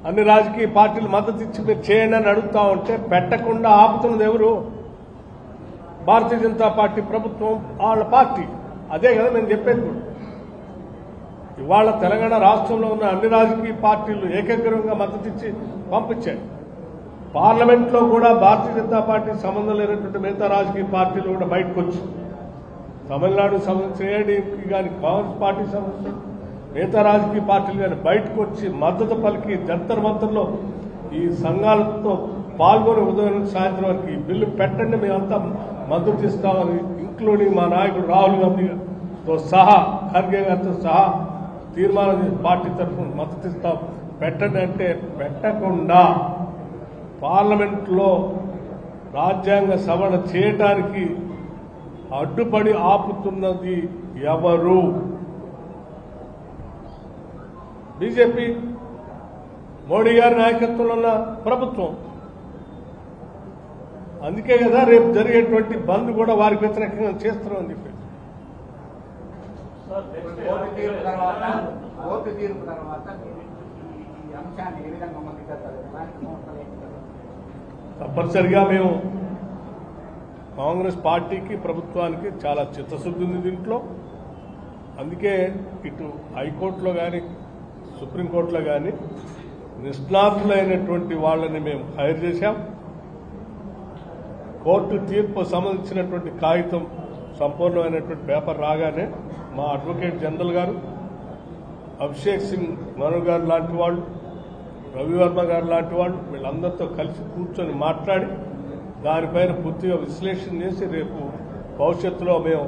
అన్ని రాజకీయ పార్టీలు మద్దతు ఇచ్చి మీరు చేయండి అని అడుగుతా ఉంటే పెట్టకుండా ఆపుతున్నది ఎవరు? భారతీయ జనతా పార్టీ ప్రభుత్వం, వాళ్ళ పార్టీ. అదే కదా నేను చెప్పేది కూడా. ఇవాళ తెలంగాణ రాష్ట్రంలో ఉన్న అన్ని రాజకీయ పార్టీలు ఏకగ్రీవంగా మద్దతు ఇచ్చి పంపించాయి. పార్లమెంట్లో కూడా భారతీయ జనతా పార్టీ సంబంధం లేనటువంటి మిగతా రాజకీయ పార్టీలు కూడా బయటకు వచ్చి, తమిళనాడుకు సంబంధించిన ఏఐడీఎంకి కానీ కాంగ్రెస్ పార్టీకి సంబంధించిన మిగతా రాజకీయ పార్టీలు కానీ బయటకు వచ్చి మద్దతు పలికి జంతర్ మంతర్లో ఈ సంఘాలతో పాల్గొని ఉదయం నుంచి సాయంత్రం వరకు ఈ బిల్లు పెట్టండి, మేమంతా మద్దతు ఇస్తామని, ఇంక్లూడింగ్ మా నాయకుడు రాహుల్ గాంధీతో సహా, ఖర్గే గారితో సహా తీర్మానం చేసి పార్టీ తరఫున మద్దతు ఇస్తాం పెట్టండి అంటే పెట్టకుండా పార్లమెంట్లో రాజ్యాంగ సవరణ చేయటానికి అడ్డుపడి ఆపుతున్నది ఎవరు? బీజేపీ, మోడీ గారి నాయకత్వంలో ఉన్న ప్రభుత్వం. అందుకే కదా రేపు జరిగేటువంటి బంద్ కూడా వారికి వ్యతిరేకంగా చేస్తున్నామని చెప్పి. తప్పనిసరిగా మేము కాంగ్రెస్ పార్టీకి, ప్రభుత్వానికి చాలా చిత్తశుద్ధి ఉంది దీంట్లో. అందుకే ఇటు హైకోర్టులో కానీ సుప్రీంకోర్టులో కానీ నిష్ణాతులైనటువంటి వాళ్ళని మేము హైర్ చేశాం. కోర్టు తీర్పు సంబంధించినటువంటి కాగితం సంపూర్ణమైనటువంటి పేపర్ రాగానే మా అడ్వకేట్ జనరల్ గారు, అభిషేక్ సింగ్ మను గారు లాంటి వాళ్ళు, రవివర్మ గారు లాంటి వాళ్ళు వీళ్ళందరితో కలిసి కూర్చొని మాట్లాడి దానిపైన పూర్తిగా విశ్లేషణ చేసి రేపు భవిష్యత్తులో మేము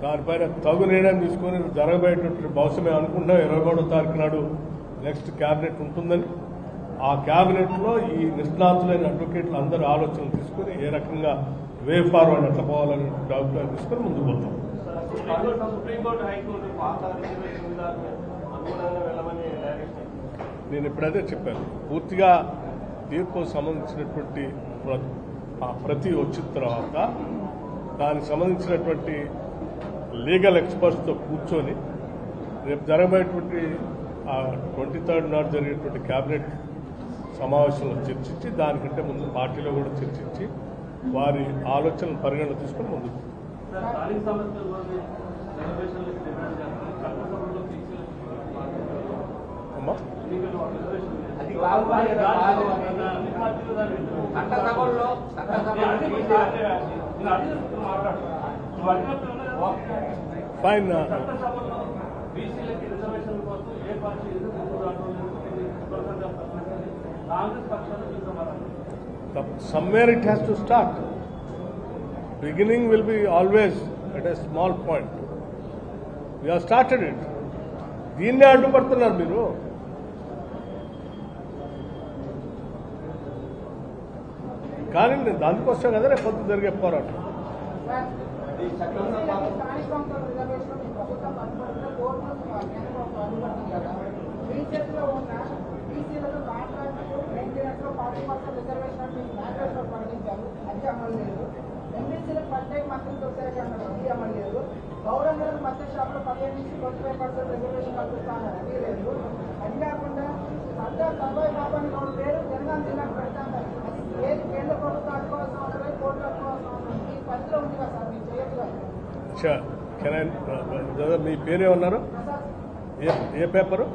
దానిపైన తగు నిర్ణయం తీసుకుని జరగబోయేటువంటి బహుశా మేము అనుకుంటున్నాం 23వ తారీఖు నాడు నెక్స్ట్ క్యాబినెట్ ఉంటుందని. ఆ క్యాబినెట్లో ఈ నిష్ణాతులైన అడ్వకేట్లు అందరూ ఆలోచనలు తీసుకుని ఏ రకంగా వే ఫార్వర్డ్ ఎట్లా పోవాలని అభిప్రాయం తీసుకుని ముందుకు పోతాం. నేను ఇప్పుడైతే చెప్పాను, పూర్తిగా తీర్పు సంబంధించినటువంటి ప్రతి వచ్చిన తర్వాత దానికి సంబంధించినటువంటి లీగల్ ఎక్స్పర్ట్స్తో కూర్చొని రేపు జరగబోయేటువంటి 23rd నాడు జరిగేటువంటి క్యాబినెట్ సమావేశంలో చర్చించి దానికంటే ముందు పార్టీలో కూడా చర్చించి వారి ఆలోచనలు పరిగణన తీసుకుని ముందుకు. అమ్మా fine. Somewhere it has to start. Beginning will be always at a small point. We have started it. దీన్నే అడ్డుపడుతున్నారు మీరు. కానీ దానికోసం కదా రేపు పొద్దు జరిగే పోరాటం. గౌరవం మధ్య షాపులో 15 నుంచి 25% రిజర్వేషన్ కల్పిస్తాను అది లేదు. అది కాకుండా సర్దార్ సర్వాయి బాబాని పేరు జనగాం జిల్లాకు పెడతాను. ఏది కేంద్ర ప్రభుత్వం అడ్డుకోవాల్సిన అవసరం, కోర్టు అడ్డుకోవాల్సిన అవసరం ఈ పరిధిలో ఉంది కదా సార్, మీరు చేయట్లేదు. మీ పేరేమన్నారు? ఏ పేపరు?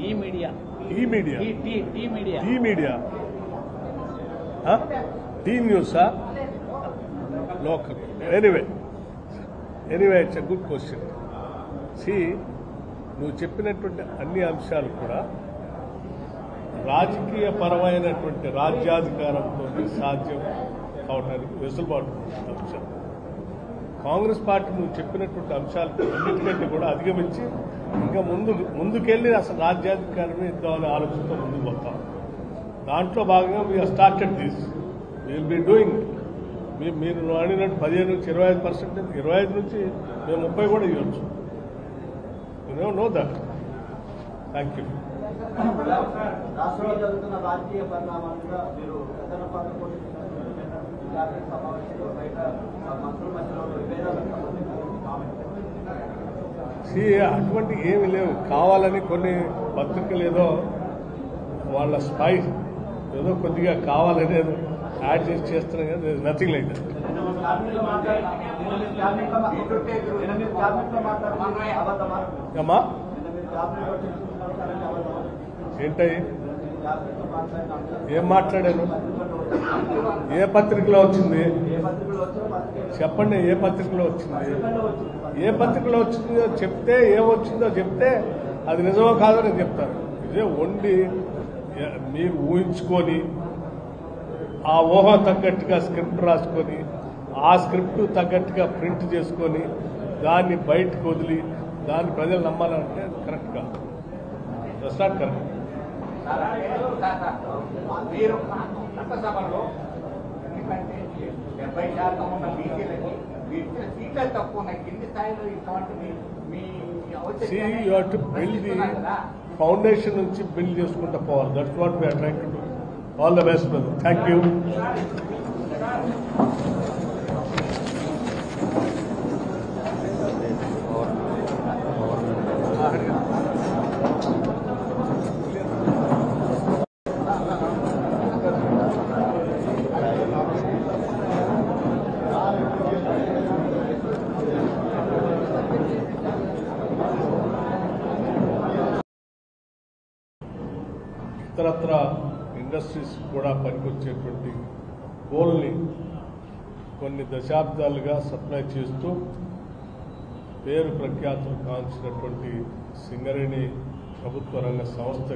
ఈ మీడియా టీ న్యూసా? Local. Anyway it's a good question. నువ్వు చెప్పినటువంటి అన్ని అంశాలు కూడా రాజకీయ పరమైనటువంటి రాజ్యాధికారంతో సాధ్యం అవడానికి వెసులుబాటు అంశం. కాంగ్రెస్ పార్టీ నువ్వు చెప్పినటువంటి అంశాలు అన్నిటికంటే కూడా అధిగమించి ఇంకా ముందుకెళ్ళి అసలు రాజ్యాధికారం ఇద్దామనే ఆలోచనతో ముందుకు పోతాం. దాంట్లో భాగంగా we are started this, will be doing. మీరు అడిగినట్టు 15 నుంచి 25%, 25 నుంచి మేము 30 కూడా ఇవ్వచ్చు. Know that. Thank you. రాష్ట్రంలో జరుగుతున్న రాజకీయ పరిణామాలుగా మీరు ప్రధాన పాత్ర పోషిస్తున్నారు. సమావేశంలో బయట మంత్రుల మధ్యలో విభేదాలకు సంబంధించి అటువంటి ఏమి లేవు. కావాలని కొన్ని పత్రికలు ఏదో వాళ్ళ స్పై ఏదో కొద్దిగా కావాలని ఏదో యాడ్ చేసి చేస్తున్నాయి కదా, నథింగ్ లైక్ దట్. అమ్మా ఏంటయ్యి ఏం మాట్లాడాను? ఏ పత్రికలో వచ్చింది చెప్పండి. ఏ పత్రికలో వచ్చింది? ఏ పత్రికలో వచ్చిందో చెప్తే ఏమొచ్చిందో చెప్తే అది నిజమో కాదో నేను చెప్తాను. ఇదే వండి మీరు ఊహించుకొని ఆ ఊహ తగ్గట్టుగా స్క్రిప్ట్ రాసుకొని ఆ స్క్రిప్ట్ తగ్గట్టుగా ప్రింట్ చేసుకొని దాన్ని బయటకు వదిలి దాన్ని ప్రజలు నమ్మాలంటే కరెక్ట్ కాదు. That's not correct. మీరు చట్టసభలో ఎందుకంటే 70% ఉన్న బీసీలకి ఇచ్చిన సీట్లు తక్కువ ఉన్నాయి. కింది స్థాయిలో ఇటువంటి మీ you have to build the foundation నుంచి బిల్డ్ చేసుకుంటూ పోవాలి. That's what we're trying to do. All the best brother. Thank you. ఇతరత్ర ఇండస్ట్రీస్ కూడా పనికొచ్చేటువంటి కోల్ని కొన్ని దశాబ్దాలుగా సప్లై చేస్తూ పేరు ప్రఖ్యాతులు కాంచినటువంటి సింగరేణి ప్రభుత్వ రంగ సంస్థ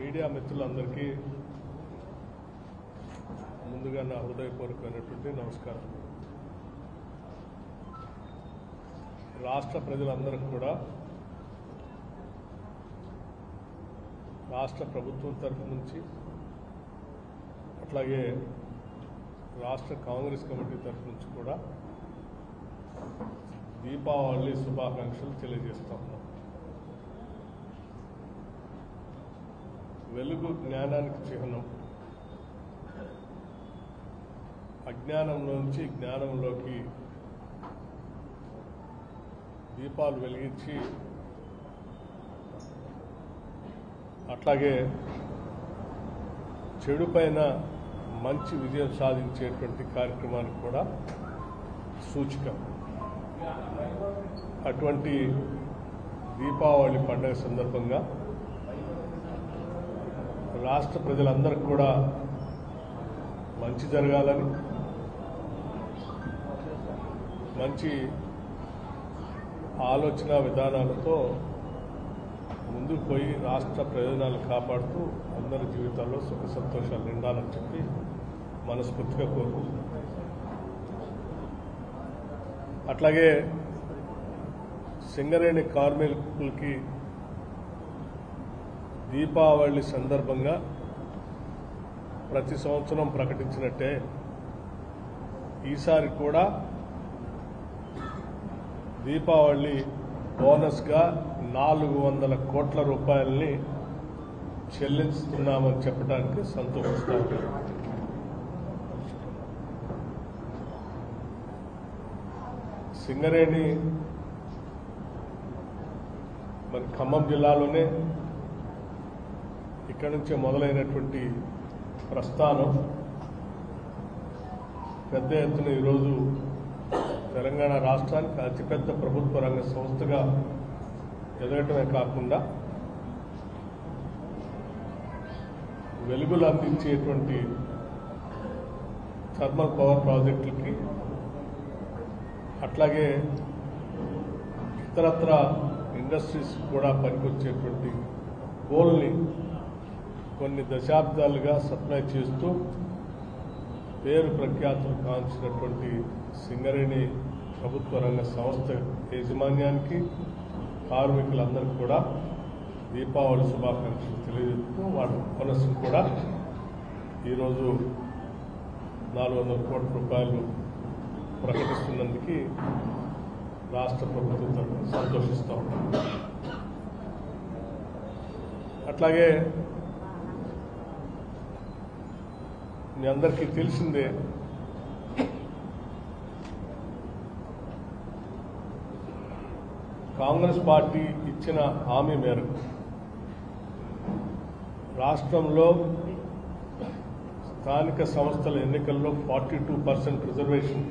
మీడియా మిత్రులందరికీ ముందుగా నా హృదయపూర్వకమైనటువంటి నమస్కారం. రాష్ట్ర ప్రజలందరికీ కూడా రాష్ట్ర ప్రభుత్వం తరఫు నుంచి అట్లాగే రాష్ట్ర కాంగ్రెస్ కమిటీ తరఫు నుంచి కూడా దీపావళి శుభాకాంక్షలు తెలియజేస్తా ఉన్నాం. వెలుగు జ్ఞానానికి చిహ్నం. అజ్ఞానంలోంచి జ్ఞానంలోకి దీపాలు వెలిగించి అట్లాగే చెడు పైన మంచి విజయం సాధించేటువంటి కార్యక్రమానికి కూడా సూచిక. అటువంటి దీపావళి పండుగ సందర్భంగా రాష్ట్ర ప్రజలందరికీ కూడా మంచి జరగాలని, మంచి ఆలోచన విధానాలతో ముందుకు పోయి రాష్ట్ర ప్రయోజనాలు కాపాడుతూ అందరి జీవితాల్లో సుఖ సంతోషాలు నిండాలని చెప్పి మనస్ఫూర్తిగా కోరుకుంటున్నాం. అట్లాగే సింగరేణి కార్మికులకి దీపావళి సందర్భంగా ప్రతి సంవత్సరం ప్రకటించినట్టే ఈసారి కూడా దీపావళి బోనస్గా 400 కోట్ల రూపాయలని చెల్లిస్తున్నామని చెప్పడానికి సంతోషిస్తాం. సింగరేణి మరి ఖమ్మం జిల్లాలోనే ఇక్కడి నుంచే మొదలైనటువంటి ప్రస్థానం పెద్ద ఎత్తున ఈరోజు తెలంగాణ రాష్ట్రానికి అతిపెద్ద ప్రభుత్వ రంగ సంస్థగా ఎదగటమే కాకుండా వెలుగులు అందించేటువంటి థర్మల్ పవర్ ప్రాజెక్టులకి అట్లాగే ఇతరత్ర ఇండస్ట్రీస్ కూడా పనికొచ్చేటువంటి కోల్ని కొన్ని దశాబ్దాలుగా సప్లై చేస్తూ పేరు ప్రఖ్యాతులు కాంచినటువంటి సింగరేణి ప్రభుత్వ రంగ సంస్థ యాజమాన్యానికి కార్మికులందరికీ కూడా దీపావళి శుభాకాంక్షలు తెలియజేస్తూ వాళ్ళ బోనస్ను కూడా ఈరోజు 400 కోట్ల రూపాయలు ప్రకటిస్తున్నందుకు రాష్ట్ర ప్రభుత్వం తరఫున సంతోషిస్తూ ఉన్నాం. అట్లాగే మీ అందరికీ తెలిసిందే కాంగ్రెస్ పార్టీ ఇచ్చిన హామీ మేరకు రాష్ట్రంలో స్థానిక సంస్థల ఎన్నికల్లో 42% రిజర్వేషన్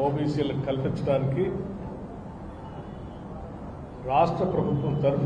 ఓబీసీలకు కల్పించడానికి రాష్ట్ర ప్రభుత్వం తరఫున